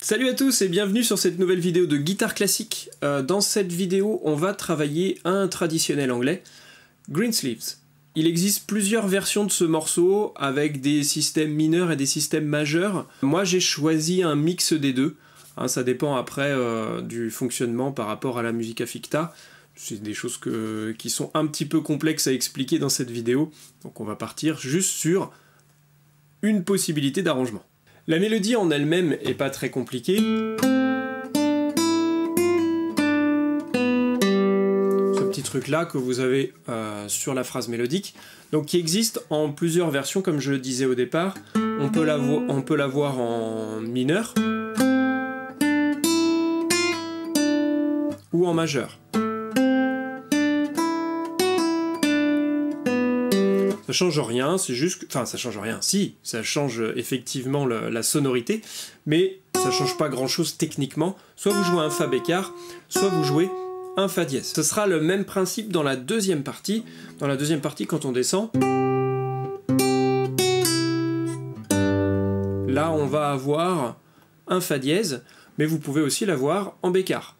Salut à tous et bienvenue sur cette nouvelle vidéo de guitare classique. Dans cette vidéo, on va travailler un traditionnel anglais, Greensleeves. Il existe plusieurs versions de ce morceau avec des systèmes mineurs et des systèmes majeurs. Moi j'ai choisi un mix des deux. Ça dépend après du fonctionnement par rapport à la musica ficta. C'est des choses qui sont un petit peu complexes à expliquer dans cette vidéo. Donc on va partir juste sur une possibilité d'arrangement. La mélodie en elle-même est pas très compliquée. Ce petit truc là que vous avez sur la phrase mélodique, donc qui existe en plusieurs versions comme je le disais au départ. On peut l'avoir en mineur ou en majeur. Ça change rien, c'est juste... Enfin, ça change rien, si, ça change effectivement la sonorité, mais ça change pas grand-chose techniquement. Soit vous jouez un Fa bécard, soit vous jouez un Fa dièse. Ce sera le même principe dans la deuxième partie. Dans la deuxième partie, quand on descend, là, on va avoir un Fa dièse, mais vous pouvez aussi l'avoir en bécard.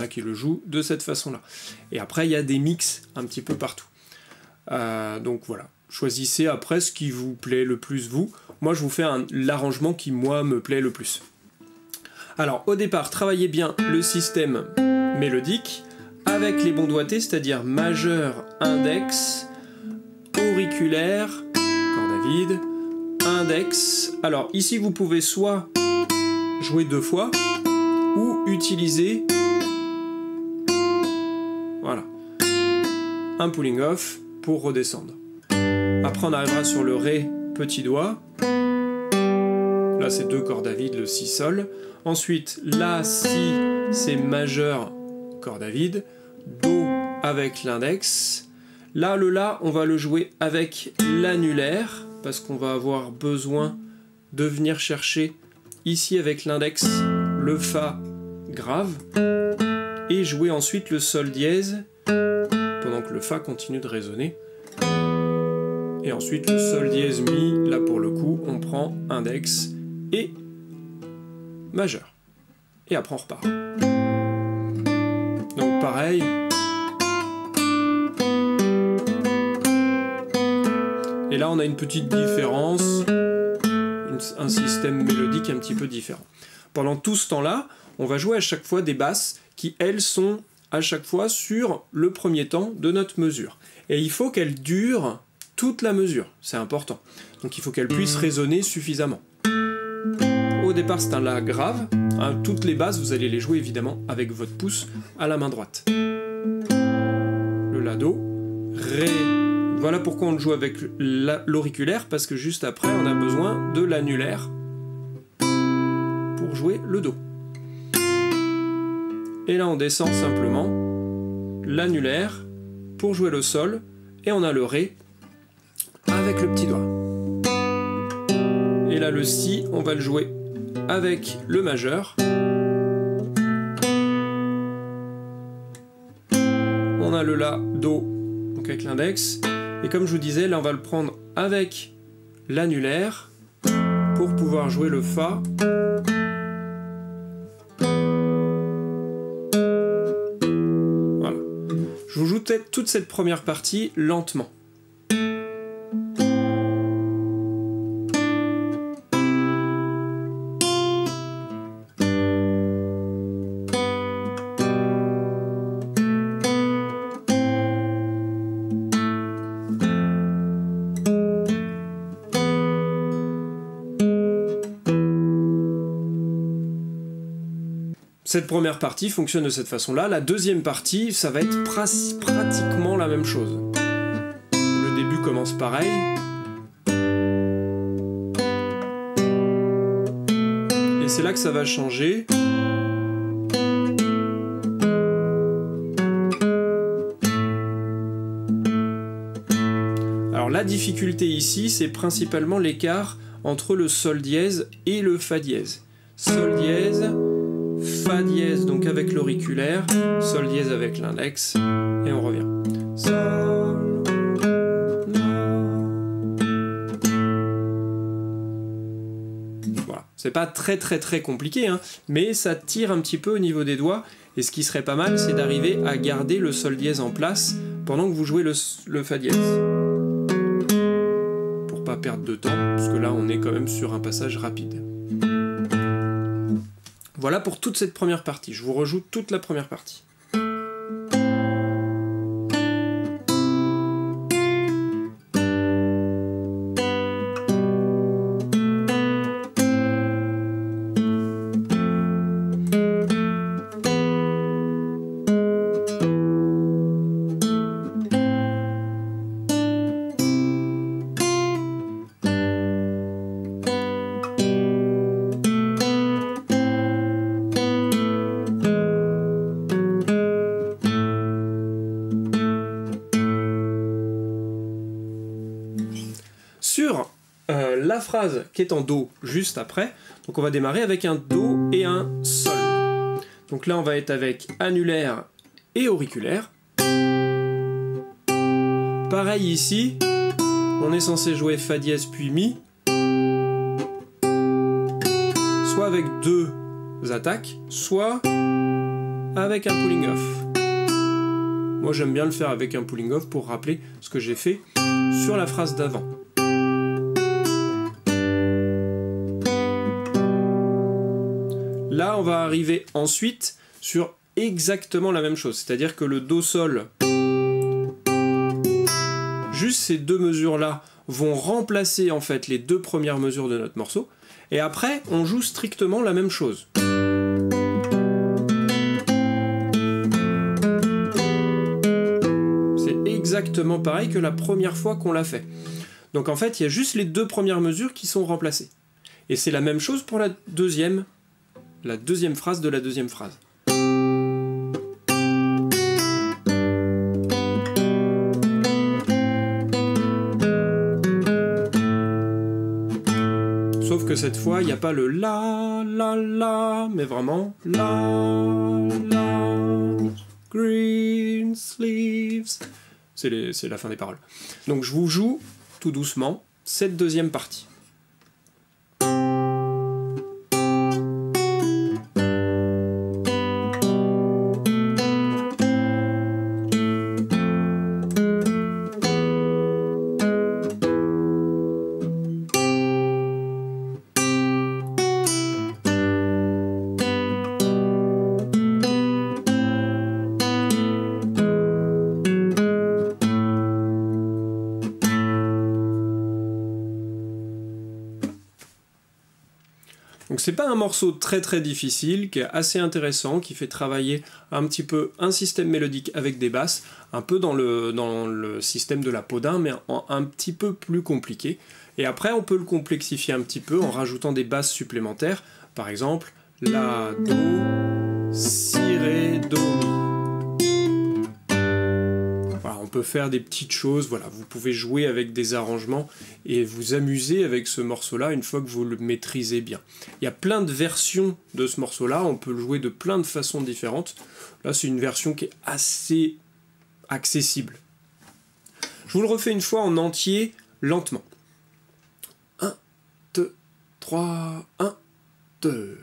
Qui le joue de cette façon-là. Et après, il y a des mix un petit peu partout. Donc voilà, choisissez après ce qui vous plaît le plus, vous. Moi, je vous fais l'arrangement qui, moi, me plaît le plus. Alors, au départ, travaillez bien le système mélodique avec les bons doigtés, c'est-à-dire majeur, index, auriculaire, corde à vide, index. Alors, ici, vous pouvez soit jouer deux fois ou utiliser... Voilà, un pulling off pour redescendre. Après on arrivera sur le Ré petit doigt. Là c'est deux cordes à vide, le Si Sol. Ensuite La, Si, c'est majeur, corde à vide. Do avec l'index. Là le La on va le jouer avec l'annulaire parce qu'on va avoir besoin de venir chercher ici avec l'index le Fa grave. Et jouer ensuite le Sol dièse pendant que le Fa continue de résonner. Et ensuite le Sol dièse Mi, là pour le coup on prend index et majeur. Et après on repart. Donc pareil. Et là on a une petite différence, un système mélodique un petit peu différent. Pendant tout ce temps-là, on va jouer à chaque fois des basses qui, elles, sont à chaque fois sur le premier temps de notre mesure. Et il faut qu'elles durent toute la mesure, c'est important. Donc il faut qu'elles puissent résonner suffisamment. Au départ, c'est un La grave. Toutes les basses, vous allez les jouer évidemment avec votre pouce à la main droite. Le La Do, Ré. Voilà pourquoi on le joue avec l'auriculaire, parce que juste après, on a besoin de l'annulaire pour jouer le Do. Et là on descend simplement l'annulaire pour jouer le Sol, et on a le Ré avec le petit doigt. Et là le Si, on va le jouer avec le majeur. On a le La, Do, donc avec l'index. Et comme je vous disais, là on va le prendre avec l'annulaire pour pouvoir jouer le Fa. Je vous joue toute cette première partie lentement. Cette première partie fonctionne de cette façon-là. La deuxième partie, ça va être pratiquement la même chose. Le début commence pareil. Et c'est là que ça va changer. Alors la difficulté ici, c'est principalement l'écart entre le Sol dièse et le Fa dièse. Sol dièse... Fa dièse donc avec l'auriculaire, Sol dièse avec l'index, et on revient. Sol, La, Voilà. C'est pas très compliqué, hein, mais ça tire un petit peu au niveau des doigts, et ce qui serait pas mal, c'est d'arriver à garder le sol dièse en place pendant que vous jouez le fa dièse. Pour pas perdre de temps, parce que là on est quand même sur un passage rapide. Voilà pour toute cette première partie. Je vous rejoue toute la première partie. Sur la phrase qui est en Do juste après, donc on va démarrer avec un Do et un Sol. Donc là on va être avec annulaire et auriculaire. Pareil ici, on est censé jouer Fa dièse puis Mi, soit avec deux attaques, soit avec un pulling off. Moi j'aime bien le faire avec un pulling off pour rappeler ce que j'ai fait sur la phrase d'avant. Là, on va arriver ensuite sur exactement la même chose, c'est-à-dire que le Do-Sol, juste ces deux mesures-là vont remplacer en fait les deux premières mesures de notre morceau, et après, on joue strictement la même chose. C'est exactement pareil que la première fois qu'on l'a fait. Donc en fait, il y a juste les deux premières mesures qui sont remplacées. Et c'est la même chose pour la deuxième phrase de la deuxième phrase. Sauf que cette fois, il n'y a pas le la, mais vraiment la, green sleeves. C'est la fin des paroles. Donc je vous joue tout doucement cette deuxième partie. Donc c'est pas un morceau très difficile, qui est assez intéressant, qui fait travailler un petit peu un système mélodique avec des basses, un peu dans le système de la Podin, mais un petit peu plus compliqué. Et après on peut le complexifier un petit peu en rajoutant des basses supplémentaires, par exemple La, Do, Si, Ré, Do, Mi. Voilà, on peut faire des petites choses, voilà, vous pouvez jouer avec des arrangements et vous amuser avec ce morceau-là une fois que vous le maîtrisez bien. Il y a plein de versions de ce morceau-là, on peut le jouer de plein de façons différentes. Là, c'est une version qui est assez accessible. Je vous le refais une fois en entier, lentement. 1, 2, 3, 1, 2...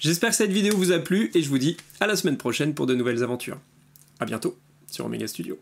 J'espère que cette vidéo vous a plu et je vous dis à la semaine prochaine pour de nouvelles aventures. A bientôt sur Omega Studio.